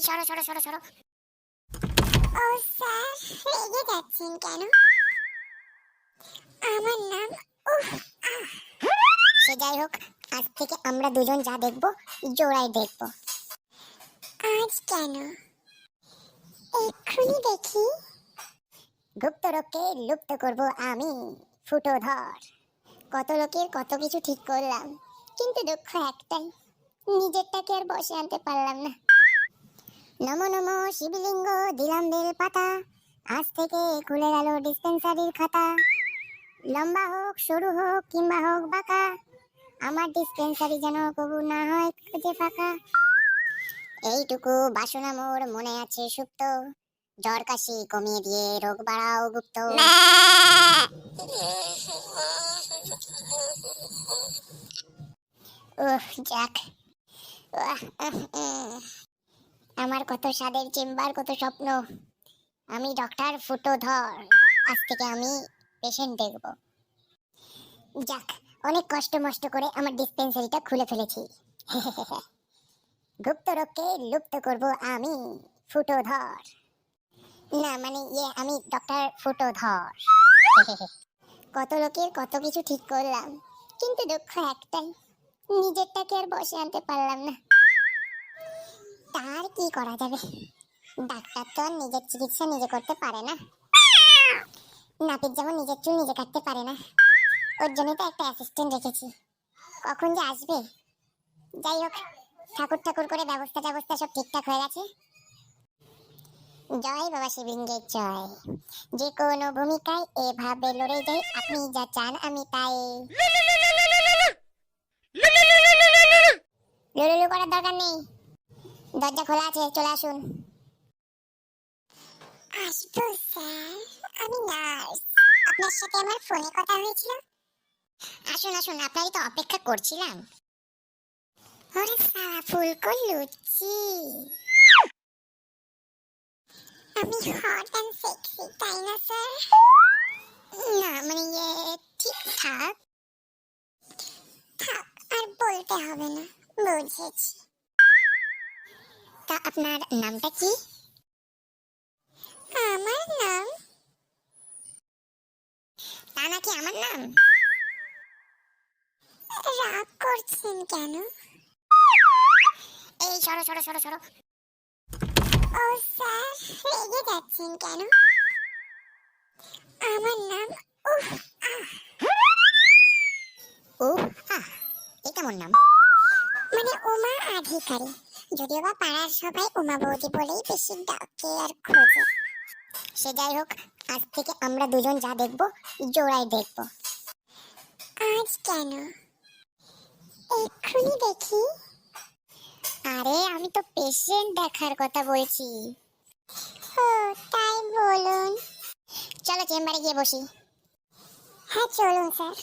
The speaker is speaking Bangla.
সরো সরো সরো সরো। ও স্যার, রেগে যাচ্ছেন কেন? আমার নাম সে যাই হোক, আজ থেকে আমরা দুজন যা দেখবো জোড়াই দেখবো। আজ কেন? এক্ষুনি দেখি। গুপ্ত রোগকে লুপ্ত করব আমি, ফুটোধর। কত লোকের কত কিছু ঠিক করলাম, কিন্তু দুঃখ একটাই, নিজেরটাকে আর বসে আনতে পারলাম না। নমো নমো শিবলিঙ্গ, দিলাম বেল পাতা, আজ থেকে খুলে গেল ডিসপেন্সারির খাতা। লম্বা হোক সরু হোক কিংবা হোক বাঁকা, আমার ডিসপেন্সারি যেন কবু না হয় খুঁজে ফাঁকা। এইটুকু বাসনা মোর মনে আছে সুপ্ত, জ্বর কাশি কমিয়ে দিয়ে রোগ বাড়াও গুপ্ত। যাক, আমার কত স্বাদের চেম্বার, কত স্বপ্ন। আমি ডক্টর ফুটোধর, আজ থেকে আমি পেশেন্ট দেখব। যাক, অনেক কষ্ট মষ্ট করে আমার ডিসপেন্সারিটা খুলে ফেলেছি। গুপ্ত রোগকে লুপ্ত করব আমি, ফুটোধর। না মানে আমি ডক্টর ফুটোধর। কত লোকের কত কিছু ঠিক করলাম, কিন্তু দুঃখ একটাই, নিজেরটাকে আর বসে আনতে পারলাম না। তার কি করা যাবে, ডাক্তার তো আর নিজের চিকিৎসা নিজে করতে পারে না। নাপিত যেমন নিজের চুল নিজে কাটতে পারে না, ওর জন্য তো একটা অ্যাসিস্ট্যান্ট রেখেছি। কখন যে আসবে। যাই হোক, ঠাকুর ঠাকুর করে ব্যবস্থা সব ঠিকঠাক হয়ে গেছে। জয় বাবা শিবলিঙ্গের জয়। যে কোনো ভূমিকায় এভাবে লড়ে যাই, আপনি যা চান আমি তাই। লুলুলু করার দরকার নেই, দরজা খোলা আছে, চলে আসুন। আসবো স্যার, আমি নার্স। আপনার সাথে আমার ফোনে কথা হয়েছিল। আসুন আসুন, আপনারই তো অপেক্ষা করছিলাম। ওরে সারা ফুলকো লুচি, আমি হট অ্যান্ড সেক্সি, তাই না স্যার? না মানে ঠিকঠাক। থাক, আর বলতে হবে না, বুঝেছি। তা আপনার নামটা কি? আমার নাম? তা নাকি আমার নাম? রাগ করছেন কেন? এই সরো সরো সরো সরো। ও স্যার, রেগে যাচ্ছেন কেন? আমার নাম এই কেমন নাম? মানে উমা অধিকারী। যদিও বা পাড়ার সবাই উমা বৌদি বলেই বেশি ডাকে আর খোঁজে। সে যাই হোক, আজ থেকে আমরা দুজন যা দেখবো জোড়াই দেখবো। আজ কেন? এক্ষুনি দেখি। আরে আমি তো পেশেন্ট দেখার কথা বলছি। ও তাই বলুন। চলো চেম্বারে গিয়ে বসি। হ্যাঁ চলুন স্যার।